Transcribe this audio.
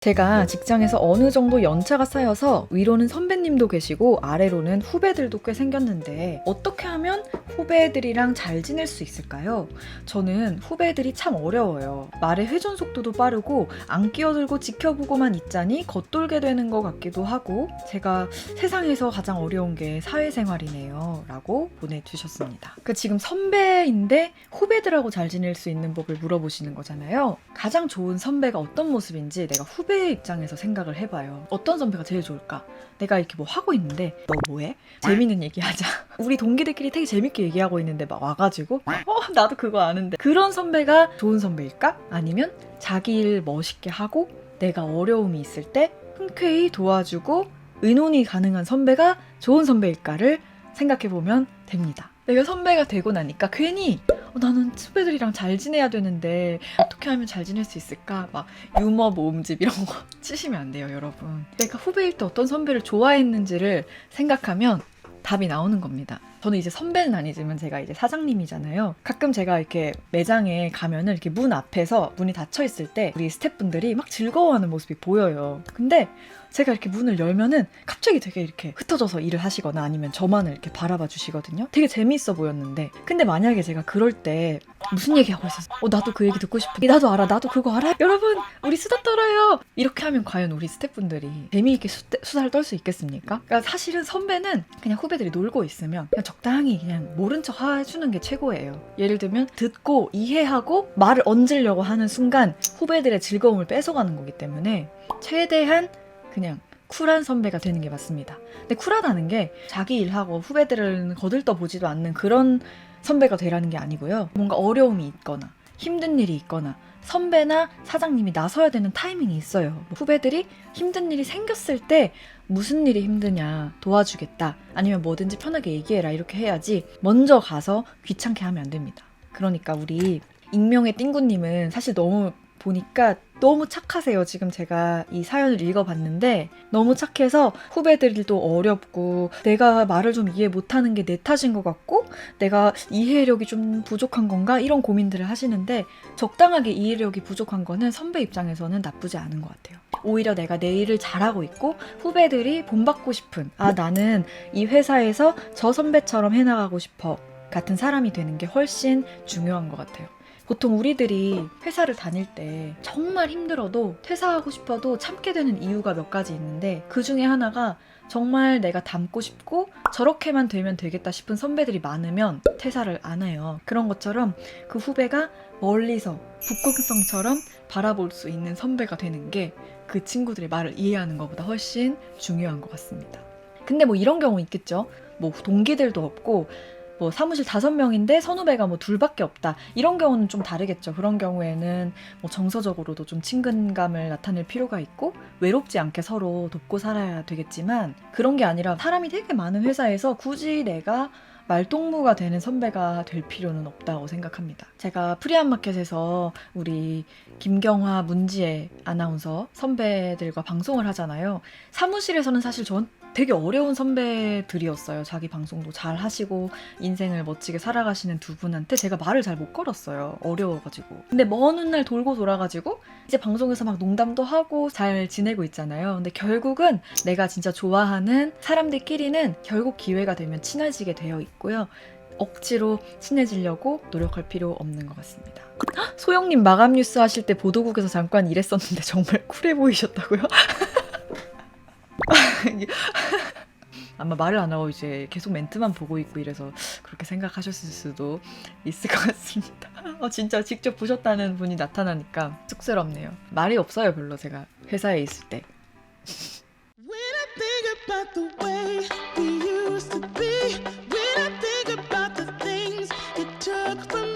제가 직장에서 어느 정도 연차가 쌓여서 위로는 선배님도 계시고 아래로는 후배들도 꽤 생겼는데 어떻게 하면 후배들이랑 잘 지낼 수 있을까요? 저는 후배들이 참 어려워요. 말의 회전 속도도 빠르고 안 끼어들고 지켜보고만 있자니 겉돌게 되는 것 같기도 하고 제가 세상에서 가장 어려운 게 사회생활이네요 라고 보내주셨습니다. 지금 선배인데 후배들하고 잘 지낼 수 있는 법을 물어보시는 거잖아요. 가장 좋은 선배가 어떤 모습인지 내가 후배의 입장에서 생각을 해봐요. 어떤 선배가 제일 좋을까? 내가 이렇게 뭐 하고 있는데 너 뭐해? 재밌는 얘기하자. 우리 동기들끼리 되게 재밌게 얘기하고 있는데 막 와가지고 나도 그거 아는데 그런 선배가 좋은 선배일까? 아니면 자기 일 멋있게 하고 내가 어려움이 있을 때 흔쾌히 도와주고 의논이 가능한 선배가 좋은 선배일까를 생각해보면 됩니다. 내가 선배가 되고 나니까 괜히 나는 후배들이랑 잘 지내야 되는데 어떻게 하면 잘 지낼 수 있을까? 막 유머 모음집 이런 거 치시면 안 돼요, 여러분. 내가 후배일 때 어떤 선배를 좋아했는지를 생각하면 답이 나오는 겁니다. 저는 이제 선배는 아니지만 제가 이제 사장님이잖아요. 가끔 제가 이렇게 매장에 가면은 이렇게 문 앞에서 문이 닫혀 있을 때 우리 스태프분들이 막 즐거워하는 모습이 보여요. 근데 제가 이렇게 문을 열면은 갑자기 되게 이렇게 흩어져서 일을 하시거나 아니면 저만을 이렇게 바라봐 주시거든요. 되게 재미있어 보였는데 근데 만약에 제가 그럴 때 무슨 얘기하고 있었어? 나도 그 얘기 듣고 싶어. 나도 알아. 나도 그거 알아. 여러분 우리 수다 떨어요. 이렇게 하면 과연 우리 스태프분들이 재미있게 수다를 떨 수 있겠습니까? 그러니까 사실은 선배는 그냥 후배들이 놀고 있으면 그냥 적당히 그냥 모른 척 해주는 게 최고예요. 예를 들면 듣고 이해하고 말을 얹으려고 하는 순간 후배들의 즐거움을 뺏어가는 거기 때문에 최대한 그냥 쿨한 선배가 되는 게 맞습니다. 근데 쿨하다는 게 자기 일하고 후배들은 거들떠 보지도 않는 그런 선배가 되라는 게 아니고요. 뭔가 어려움이 있거나 힘든 일이 있거나 선배나 사장님이 나서야 되는 타이밍이 있어요. 후배들이 힘든 일이 생겼을 때 무슨 일이 힘드냐 도와주겠다 아니면 뭐든지 편하게 얘기해라 이렇게 해야지 먼저 가서 귀찮게 하면 안 됩니다. 그러니까 우리 익명의 띵구님은 사실 너무 보니까 너무 착하세요. 지금 제가 이 사연을 읽어봤는데 너무 착해서 후배들도 어렵고 내가 말을 좀 이해 못하는 게 내 탓인 것 같고 내가 이해력이 좀 부족한 건가 이런 고민들을 하시는데 적당하게 이해력이 부족한 거는 선배 입장에서는 나쁘지 않은 것 같아요. 오히려 내가 내 일을 잘하고 있고 후배들이 본받고 싶은 나는 이 회사에서 저 선배처럼 해나가고 싶어 같은 사람이 되는 게 훨씬 중요한 것 같아요. 보통 우리들이 회사를 다닐 때 정말 힘들어도 퇴사하고 싶어도 참게 되는 이유가 몇 가지 있는데 그 중에 하나가 정말 내가 닮고 싶고 저렇게만 되면 되겠다 싶은 선배들이 많으면 퇴사를 안 해요. 그런 것처럼 그 후배가 멀리서 북극성처럼 바라볼 수 있는 선배가 되는 게 그 친구들의 말을 이해하는 것보다 훨씬 중요한 것 같습니다. 근데 뭐 이런 경우 있겠죠. 뭐 동기들도 없고 뭐 사무실 5명인데 선후배가 뭐 2밖에 없다. 이런 경우는 좀 다르겠죠. 그런 경우에는 뭐 정서적으로도 좀 친근감을 나타낼 필요가 있고 외롭지 않게 서로 돕고 살아야 되겠지만 그런 게 아니라 사람이 되게 많은 회사에서 굳이 내가 말동무가 되는 선배가 될 필요는 없다고 생각합니다. 제가 프리한마켓에서 우리 김경화, 문지혜 아나운서 선배들과 방송을 하잖아요. 사무실에서는 사실 전 되게 어려운 선배들이었어요. 자기 방송도 잘 하시고 인생을 멋지게 살아가시는 두 분한테 제가 말을 잘 못 걸었어요. 어려워가지고. 근데 먼 훗날 돌고 돌아가지고 이제 방송에서 막 농담도 하고 잘 지내고 있잖아요. 근데 결국은 내가 진짜 좋아하는 사람들끼리는 결국 기회가 되면 친해지게 되어 있고요. 억지로 친해지려고 노력할 필요 없는 것 같습니다. 소영님 마감 뉴스 하실 때 보도국에서 잠깐 일했었는데 정말 쿨해 보이셨다고요? 아마 말을 안 하고 이제 계속 멘트만 보고 있고 이래서 그렇게 생각하셨을 수도 있을 것 같습니다. 진짜 직접 보셨다는 분이 나타나니까 쑥스럽네요. 말이 없어요 별로 제가 회사에 있을 때. When I think about the way we used to be, when I think about the things it took from